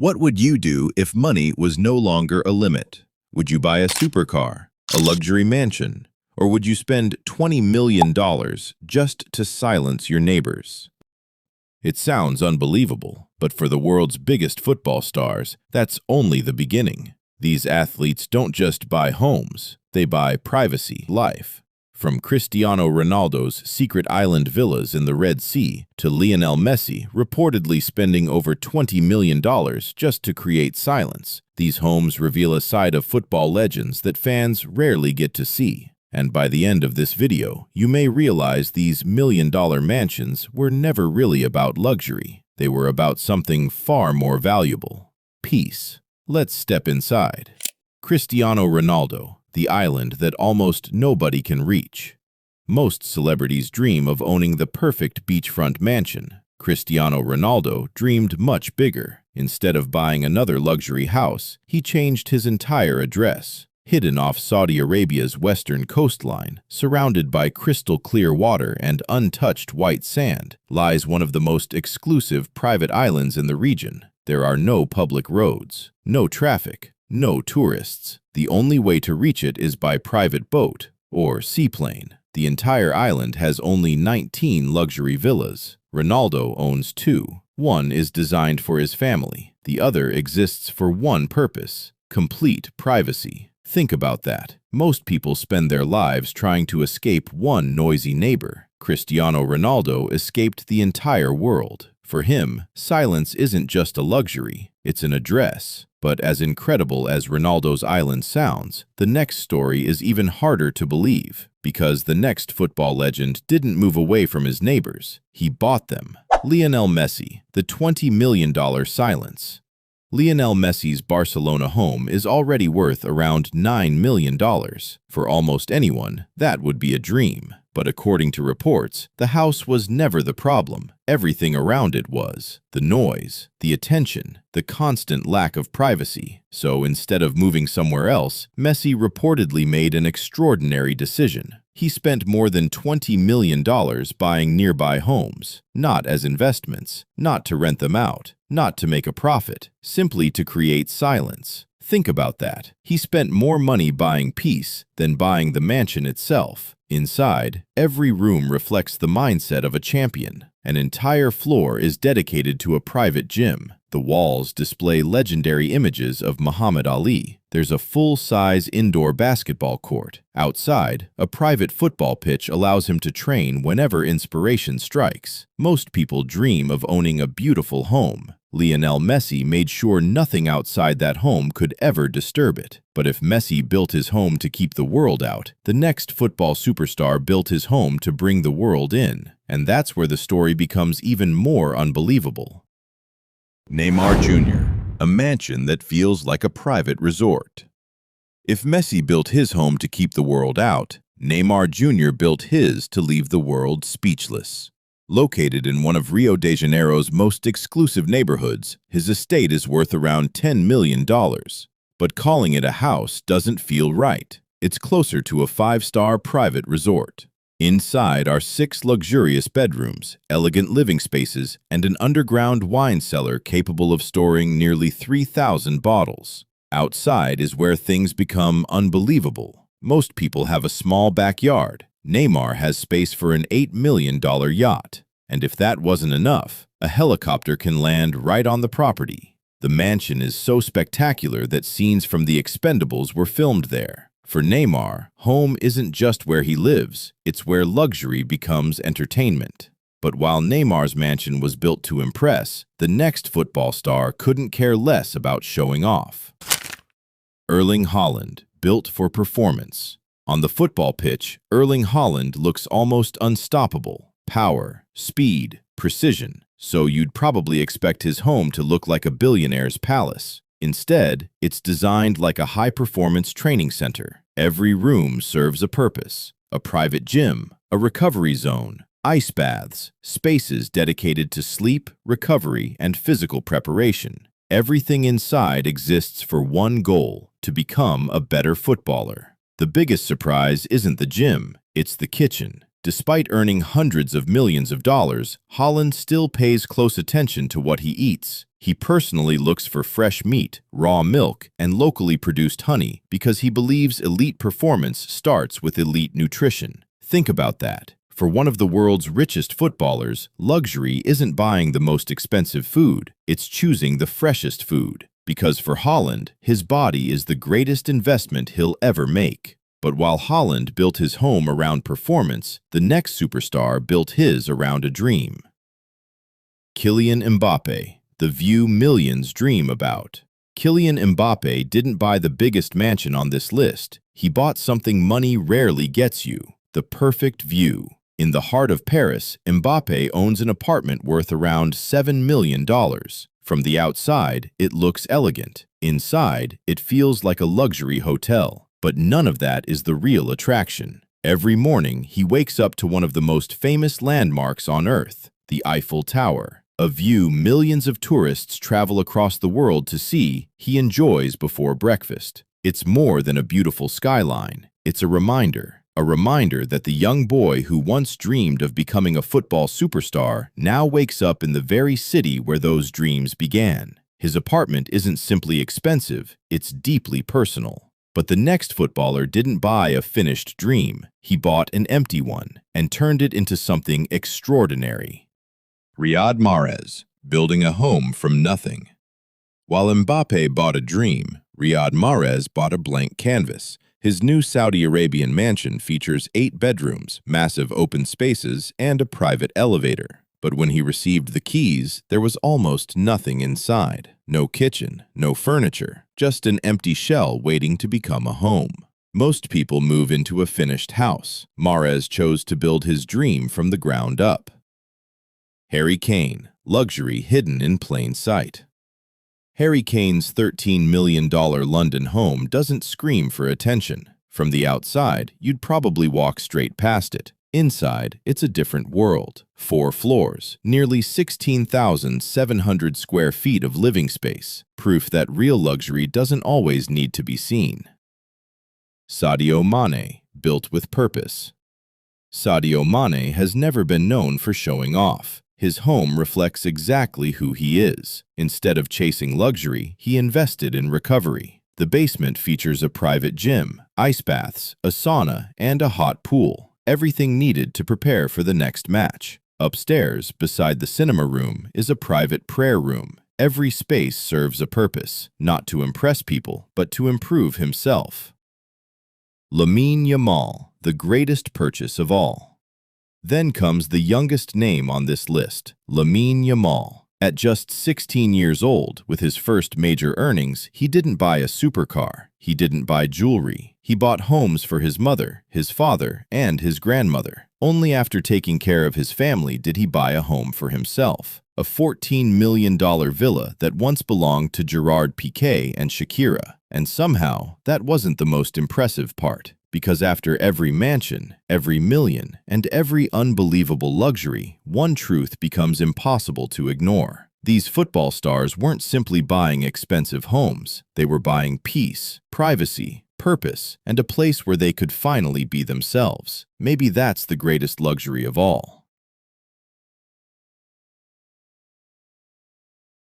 What would you do if money was no longer a limit? Would you buy a supercar, a luxury mansion, or would you spend $20 million just to silence your neighbors? It sounds unbelievable, but for the world's biggest football stars, that's only the beginning. These athletes don't just buy homes, they buy privacy, life. From Cristiano Ronaldo's secret island villas in the Red Sea to Lionel Messi reportedly spending over $20 million just to create silence, these homes reveal a side of football legends that fans rarely get to see. And by the end of this video, you may realize these million-dollar mansions were never really about luxury. They were about something far more valuable: peace. Let's step inside. Cristiano Ronaldo, the island that almost nobody can reach. Most celebrities dream of owning the perfect beachfront mansion. Cristiano Ronaldo dreamed much bigger. Instead of buying another luxury house, he changed his entire address. Hidden off Saudi Arabia's western coastline, surrounded by crystal-clear water and untouched white sand, lies one of the most exclusive private islands in the region. There are no public roads, no traffic, no tourists. The only way to reach it is by private boat or seaplane. The entire island has only 19 luxury villas. Ronaldo owns 2. One is designed for his family. The other exists for one purpose: complete privacy. Think about that. Most people spend their lives trying to escape one noisy neighbor. Cristiano Ronaldo escaped the entire world. For him, silence isn't just a luxury, it's an address. But as incredible as Ronaldo's island sounds, the next story is even harder to believe, because the next football legend didn't move away from his neighbors. He bought them. Lionel Messi, the $20 million silence. Lionel Messi's Barcelona home is already worth around $9 million. For almost anyone, that would be a dream. But according to reports, the house was never the problem. Everything around it was: the noise, the attention, the constant lack of privacy. So instead of moving somewhere else, Messi reportedly made an extraordinary decision. He spent more than $20 million buying nearby homes, not as investments, not to rent them out, not to make a profit, simply to create silence. Think about that. He spent more money buying peace than buying the mansion itself. Inside, every room reflects the mindset of a champion. An entire floor is dedicated to a private gym. The walls display legendary images of Muhammad Ali. There's a full-size indoor basketball court. Outside, a private football pitch allows him to train whenever inspiration strikes. Most people dream of owning a beautiful home. Lionel Messi made sure nothing outside that home could ever disturb it. But if Messi built his home to keep the world out, the next football superstar built his home to bring the world in. And that's where the story becomes even more unbelievable. Neymar Jr., a mansion that feels like a private resort. If Messi built his home to keep the world out, Neymar Jr. built his to leave the world speechless. Located in one of Rio de Janeiro's most exclusive neighborhoods, his estate is worth around $10 million. But calling it a house doesn't feel right. It's closer to a 5-star private resort. Inside are 6 luxurious bedrooms, elegant living spaces, and an underground wine cellar capable of storing nearly 3,000 bottles. Outside is where things become unbelievable. Most people have a small backyard. Neymar has space for an $8 million yacht. And if that wasn't enough, a helicopter can land right on the property. The mansion is so spectacular that scenes from The Expendables were filmed there. For Neymar, home isn't just where he lives, it's where luxury becomes entertainment. But while Neymar's mansion was built to impress, the next football star couldn't care less about showing off. Erling Haaland, built for performance. On the football pitch, Erling Haaland looks almost unstoppable. Power, speed, precision. So you'd probably expect his home to look like a billionaire's palace. Instead, it's designed like a high-performance training center. Every room serves a purpose: a private gym, a recovery zone, ice baths, spaces dedicated to sleep, recovery, and physical preparation. Everything inside exists for one goal: to become a better footballer. The biggest surprise isn't the gym, it's the kitchen. Despite earning hundreds of millions of dollars, Haaland still pays close attention to what he eats. He personally looks for fresh meat, raw milk, and locally produced honey because he believes elite performance starts with elite nutrition. Think about that. For one of the world's richest footballers, luxury isn't buying the most expensive food, it's choosing the freshest food. Because for Haaland, his body is the greatest investment he'll ever make. But while Haaland built his home around performance, the next superstar built his around a dream. Kylian Mbappé, the view millions dream about. Kylian Mbappé didn't buy the biggest mansion on this list. He bought something money rarely gets you, the perfect view. In the heart of Paris, Mbappé owns an apartment worth around $7 million. From the outside, it looks elegant. Inside, it feels like a luxury hotel. But none of that is the real attraction. Every morning, he wakes up to one of the most famous landmarks on Earth, the Eiffel Tower. A view millions of tourists travel across the world to see, he enjoys before breakfast. It's more than a beautiful skyline. It's a reminder that the young boy who once dreamed of becoming a football superstar now wakes up in the very city where those dreams began. His apartment isn't simply expensive, it's deeply personal. But the next footballer didn't buy a finished dream. He bought an empty one and turned it into something extraordinary. Riyad Mahrez, building a home from nothing. While Mbappé bought a dream, Riyad Mahrez bought a blank canvas. His new Saudi Arabian mansion features 8 bedrooms, massive open spaces, and a private elevator. But when he received the keys, there was almost nothing inside. No kitchen, no furniture, just an empty shell waiting to become a home. Most people move into a finished house. Mahrez chose to build his dream from the ground up. Harry Kane, luxury hidden in plain sight. Harry Kane's $13 million London home doesn't scream for attention. From the outside, you'd probably walk straight past it. Inside, it's a different world. 4 floors, nearly 16,700 square feet of living space, proof that real luxury doesn't always need to be seen. Sadio Mane, built with purpose. Sadio Mane has never been known for showing off. His home reflects exactly who he is. Instead of chasing luxury, he invested in recovery. The basement features a private gym, ice baths, a sauna, and a hot pool. Everything needed to prepare for the next match. Upstairs, beside the cinema room, is a private prayer room. Every space serves a purpose, not to impress people, but to improve himself. Lamine Yamal, the greatest purchase of all. Then comes the youngest name on this list, Lamine Yamal. At just 16 years old, with his first major earnings, he didn't buy a supercar. He didn't buy jewelry. He bought homes for his mother, his father, and his grandmother. Only after taking care of his family did he buy a home for himself. A $14 million villa that once belonged to Gerard Piqué and Shakira. And somehow, that wasn't the most impressive part. Because after every mansion, every million, and every unbelievable luxury, one truth becomes impossible to ignore. These football stars weren't simply buying expensive homes. They were buying peace, privacy, purpose, and a place where they could finally be themselves. Maybe that's the greatest luxury of all.